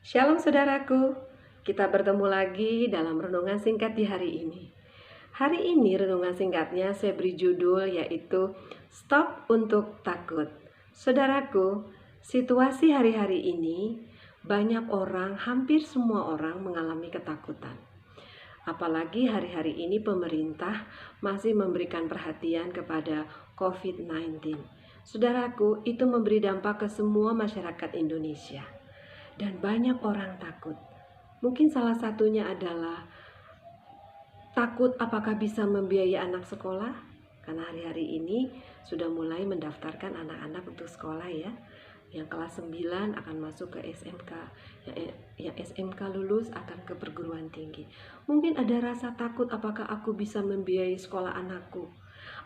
Shalom saudaraku, kita bertemu lagi dalam renungan singkat di hari ini. Hari ini renungan singkatnya saya beri judul yaitu Stop untuk Takut. Saudaraku, situasi hari-hari ini banyak orang, hampir semua orang mengalami ketakutan. Apalagi hari-hari ini pemerintah masih memberikan perhatian kepada COVID-19. Saudaraku, itu memberi dampak ke semua masyarakat Indonesia. Dan banyak orang takut. Mungkin salah satunya adalah takut apakah bisa membiayai anak sekolah. Karena hari-hari ini sudah mulai mendaftarkan anak-anak untuk sekolah ya. Yang kelas 9 akan masuk ke SMK. Yang SMK lulus akan ke perguruan tinggi. Mungkin ada rasa takut apakah aku bisa membiayai sekolah anakku.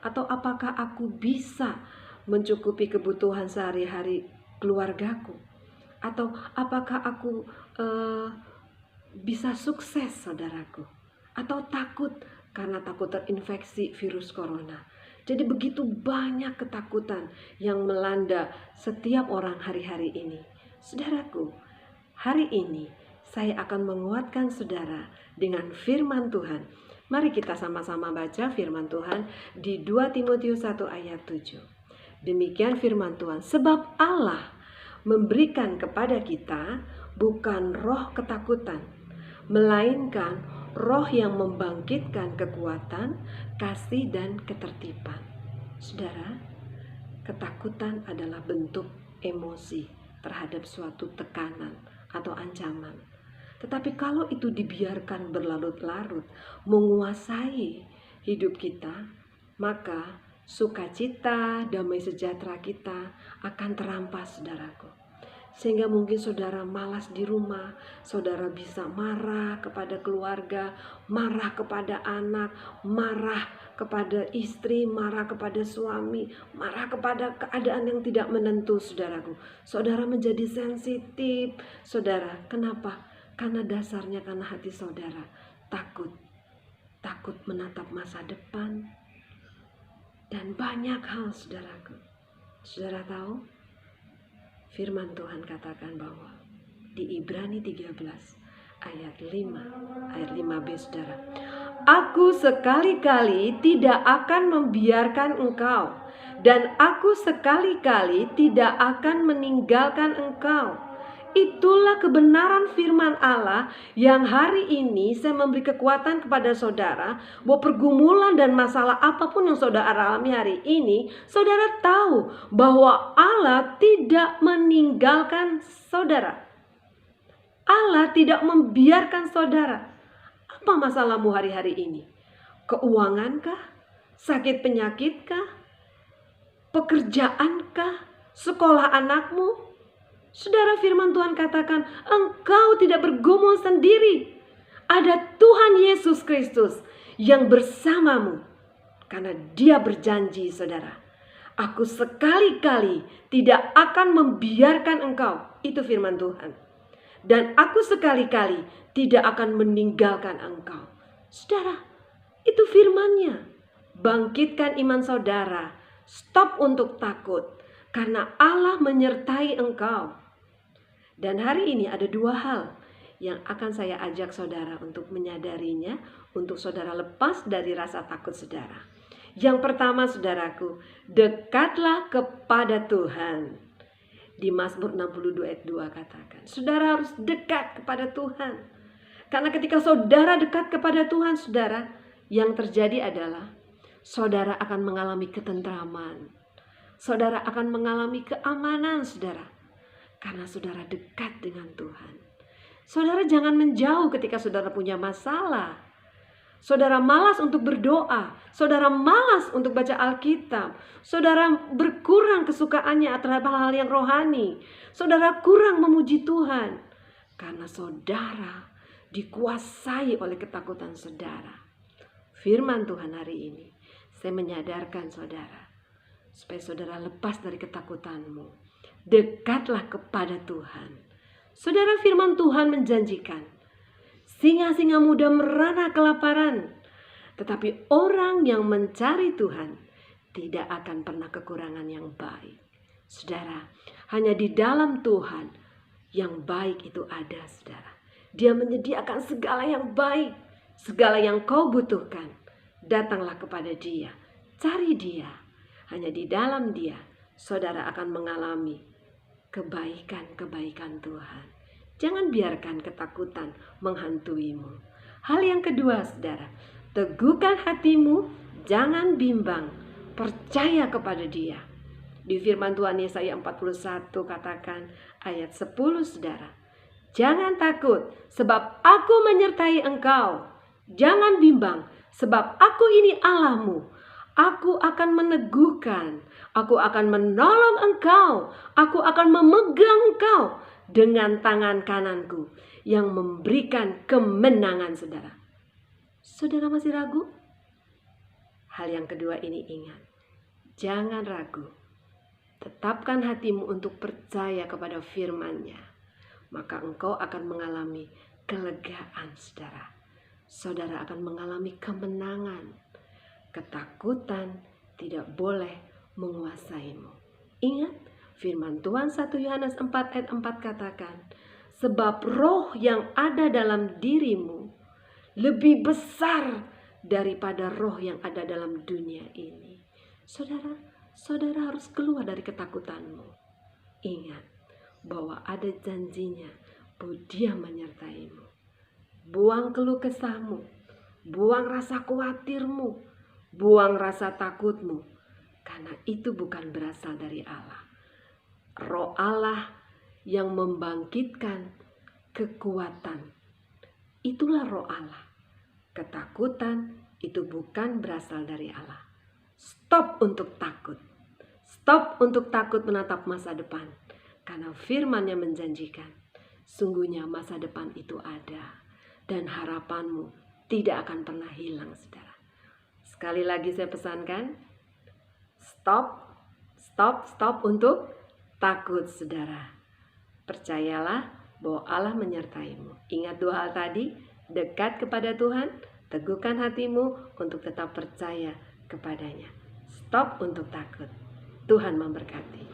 Atau apakah aku bisa mencukupi kebutuhan sehari-hari keluargaku. Atau apakah aku bisa sukses, saudaraku? Atau takut karena takut terinfeksi virus corona. Jadi begitu banyak ketakutan yang melanda setiap orang hari-hari ini. Saudaraku, hari ini saya akan menguatkan saudara dengan firman Tuhan. Mari kita sama-sama baca firman Tuhan di 2 Timotius 1 ayat 7. Demikian firman Tuhan, sebab Allah memberikan kepada kita bukan roh ketakutan, melainkan roh yang membangkitkan kekuatan, kasih, dan ketertiban. Saudara, ketakutan adalah bentuk emosi terhadap suatu tekanan atau ancaman. Tetapi kalau itu dibiarkan berlarut-larut menguasai hidup kita, maka sukacita, damai sejahtera kita akan terampas, saudaraku. Sehingga mungkin saudara malas di rumah, saudara bisa marah kepada keluarga, marah kepada anak, marah kepada istri, marah kepada suami, marah kepada keadaan yang tidak menentu, saudaraku. Saudara menjadi sensitif, saudara. Kenapa? Karena dasarnya karena hati saudara takut menatap masa depan. Dan banyak hal, saudaraku. Saudara tahu? Firman Tuhan katakan bahwa di Ibrani 13 ayat 5b, saudara. Aku sekali-kali tidak akan membiarkan engkau, dan aku sekali-kali tidak akan meninggalkan engkau. Itulah kebenaran firman Allah yang hari ini saya memberi kekuatan kepada saudara bahwa pergumulan dan masalah apapun yang saudara alami hari ini, saudara tahu bahwa Allah tidak meninggalkan saudara. Allah tidak membiarkan saudara. Apa masalahmu hari-hari ini? Keuangankah? Sakit penyakitkah? Pekerjaankah? Sekolah anakmu? Saudara, firman Tuhan katakan, engkau tidak bergumul sendiri. Ada Tuhan Yesus Kristus yang bersamamu. Karena Dia berjanji, saudara, aku sekali-kali tidak akan membiarkan engkau. Itu firman Tuhan. Dan aku sekali-kali tidak akan meninggalkan engkau. Saudara, itu firman-Nya. Bangkitkan iman saudara. Stop untuk takut. Karena Allah menyertai engkau. Dan hari ini ada dua hal yang akan saya ajak saudara untuk menyadarinya, untuk saudara lepas dari rasa takut saudara. Yang pertama, saudaraku, dekatlah kepada Tuhan. Di Mazmur 62 ayat 2 katakan, saudara harus dekat kepada Tuhan. Karena ketika saudara dekat kepada Tuhan, saudara, yang terjadi adalah saudara akan mengalami ketentraman. Saudara akan mengalami keamanan, saudara. Karena saudara dekat dengan Tuhan. Saudara jangan menjauh ketika saudara punya masalah. Saudara malas untuk berdoa. Saudara malas untuk baca Alkitab. Saudara berkurang kesukaannya terhadap hal-hal yang rohani. Saudara kurang memuji Tuhan. Karena saudara dikuasai oleh ketakutan saudara. Firman Tuhan hari ini, saya menyadarkan saudara, supaya saudara lepas dari ketakutanmu. Dekatlah kepada Tuhan. Saudara, firman Tuhan menjanjikan, singa-singa muda merana kelaparan, tetapi orang yang mencari Tuhan tidak akan pernah kekurangan yang baik. Saudara, hanya di dalam Tuhan yang baik itu ada, saudara. Dia menyediakan segala yang baik, segala yang kau butuhkan. Datanglah kepada Dia, cari Dia. Hanya di dalam Dia, saudara akan mengalami kebaikan-kebaikan Tuhan. Jangan biarkan ketakutan menghantuimu. Hal yang kedua, saudara, teguhkan hatimu, jangan bimbang, percaya kepada Dia. Di firman Tuhan Yesaya 41 katakan ayat 10, saudara, jangan takut sebab aku menyertai engkau. Jangan bimbang sebab aku ini Allahmu. Aku akan meneguhkan, aku akan menolong engkau, aku akan memegang engkau dengan tangan kananku yang memberikan kemenangan, saudara. Saudara masih ragu? Hal yang kedua ini ingat, jangan ragu. Tetapkan hatimu untuk percaya kepada firman-Nya, maka engkau akan mengalami kelegaan, saudara. Saudara akan mengalami kemenangan. Ketakutan tidak boleh menguasaimu. Ingat, firman Tuhan 1 Yohanes 4 ayat 4 katakan, sebab roh yang ada dalam dirimu lebih besar daripada roh yang ada dalam dunia ini. Saudara harus keluar dari ketakutanmu. Ingat bahwa ada janjinya bahwa Dia menyertaimu. Buang keluh kesahmu, buang rasa khawatirmu, buang rasa takutmu, karena itu bukan berasal dari Allah. Roh Allah yang membangkitkan kekuatan, itulah roh Allah. Ketakutan itu bukan berasal dari Allah. Stop untuk takut. Stop untuk takut menatap masa depan. Karena firman-Nya menjanjikan, sungguhnya masa depan itu ada. Dan harapanmu tidak akan pernah hilang, saudara. Sekali lagi saya pesankan, stop untuk takut, saudara. Percayalah bahwa Allah menyertaimu. Ingat dua hal tadi, dekat kepada Tuhan, teguhkan hatimu untuk tetap percaya kepadanya. Stop untuk takut. Tuhan memberkati.